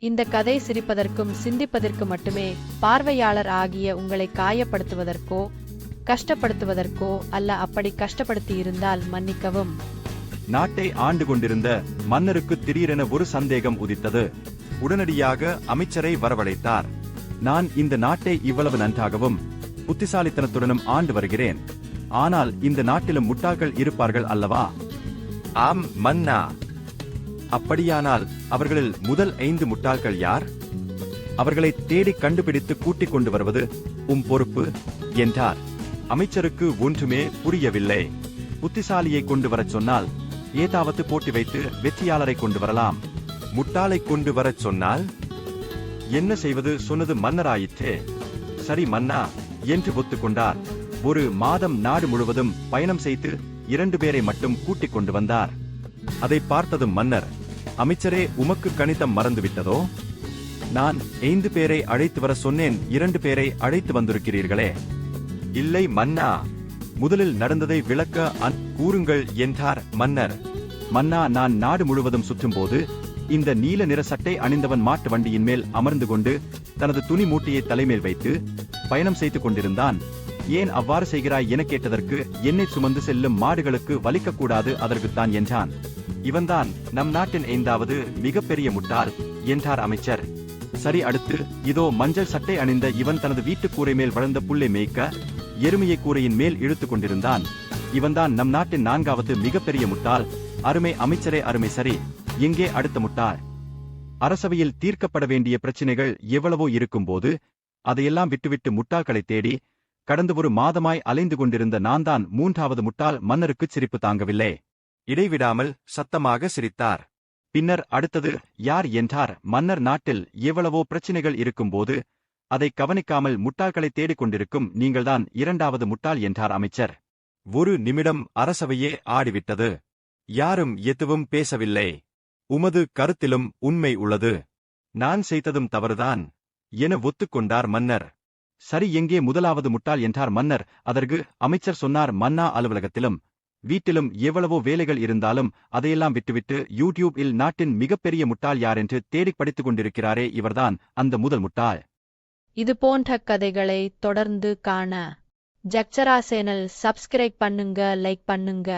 இந்த கதை சிரிப்பதற்கும் சிந்திப்பதற்கு மட்டுமே. பார்வையாளர் ஆகிய உங்களை காயப்படுத்துவதற்கோ கஷ்டப்படுத்துவதற்கோ அல்ல. அப்படி கஷ்டப்படுத்தி இருந்தால் மன்னிக்கவும். நாட்டை ஆண்டு கொண்டிருந்த மன்னருக்கு திடீரென ஒரு சந்தேகம் உதித்தது. உடனடியாக அமைச்சரை வரவழைத்தார். நான் இந்த நாட்டை இவ்வளவு நன்றாகவும் புத்திசாலித்தனத்துடனும் ஆண்டு வருகிறேன். ஆனால் இந்த நாட்டிலும் முட்டாள்கள் இருப்பார்கள் அல்லவா? ஆம் மன்னா. அப்படியானால் அவர்களில் முதல் 5 முட்டாள்கள் யார்? அவர்களை தேடி கண்டுபிடித்து கூட்டிக் கொண்டு வருவது பொறுப்பு என்றார். அமைச்சருக்கு ஒன்றுமே புரியவில்லை. புத்திசாலியை கொண்டு வரச் சொன்னால் ஏதாவது போட்டி வைத்து வெற்றியாளரை கொண்டு வரலாம். முட்டாளை கொண்டு வரச் சொன்னால் என்ன செய்வது? சொன்னது மன்னராயிற்றே. சரி மன்னா என்று ஒத்துக்கொண்டார். ஒரு மாதம் நாடு முழுவதும் பயணம் செய்து 2 பேரை மட்டும் கூட்டிக் கொண்டு வந்தார். அதை பார்த்ததும் மன்னர், அமைச்சரே, உமக்கு கணிதம் மறந்துவிட்டதோ? நான் 5 பேரை அழைத்து வர சொன்னேன், 2 பேரை அழைத்து வந்திருக்கிறீர்களே. இல்லை மன்னா. முதலில் நடந்ததை விளக்க கூறுங்கள் என்றார் மன்னர். மன்னா, நான் நாடு முழுவதும் சுற்றும்போது இந்த நீல நிற சட்டை அணிந்தவன் மாட்டு வண்டியின் மேல் அமர்ந்து கொண்டு தனது துணி மூட்டையை தலைமேல் வைத்து பயணம் செய்து கொண்டிருந்தான். ஏன் அவ்வாறு செய்கிறாய் என கேட்டதற்கு, என்னை சுமந்து செல்லும் மாடுகளுக்கு வலிக்கக்கூடாது, அதற்குத்தான் என்றான். இவன்தான் நம் நாட்டின் 5வது மிகப்பெரிய முட்டாள் என்றார் அமைச்சர். சரி, அடுத்து இதோ மஞ்சள் சட்டை அணிந்த இவன் தனது வீட்டு கூரை மேல் வளர்ந்த புல்லை மேய்க்க எருமையை கூரையின் மேல் இழுத்துக் கொண்டிருந்தான். இவன்தான் நம் நாட்டின் 4வது மிகப்பெரிய முட்டாள். அருமை அமைச்சரே, அருமை. சரி, எங்கே அடுத்த முட்டாள்? அரசவையில் தீர்க்கப்பட வேண்டிய பிரச்சினைகள் எவ்வளவோ இருக்கும்போது அதையெல்லாம் விட்டுவிட்டு முட்டாள்களை தேடி கடந்த ஒரு மாதமாய் அலைந்து கொண்டிருந்த நான் தான் 3வது முட்டாள். மன்னருக்கு சிரிப்பு தாங்கவில்லை. இடைவிடாமல் சத்தமாக சிரித்தார். பின்னர் அடுத்தது யார் என்றார் மன்னர். நாட்டில் எவ்வளவோ பிரச்சினைகள் இருக்கும்போது அதை கவனிக்காமல் முட்டாள்களை தேடிக் கொண்டிருக்கும் நீங்கள்தான் 2வது முட்டாள் என்றார் அமைச்சர். ஒரு நிமிடம் அரசவையே ஆடிவிட்டது. யாரும் எதுவும் பேசவில்லை. உமது கருத்திலும் உண்மை உள்ளது. நான் செய்ததும் தவறுதான் என ஒத்துக்கொண்டார் மன்னர். சரி, எங்கே முதலாவது முட்டாள் என்றார் மன்னர். அதற்கு அமைச்சர் சொன்னார், மன்னா, அலுவலகத்திலும் வீட்டிலும் எவ்வளவோ வேலைகள் இருந்தாலும் அதையெல்லாம் விட்டுவிட்டு யூடியூபில் நாட்டின் மிகப்பெரிய முட்டாள் யார் என்று தேடிப் படித்துக் கொண்டிருக்கிறாரே, இவர்தான் அந்த முதல் முட்டாள். இது போன்ற கதைகளை தொடர்ந்து காண ஜக்சரா சேனல் சப்ஸ்கிரைப் பண்ணுங்க, லைக் பண்ணுங்க.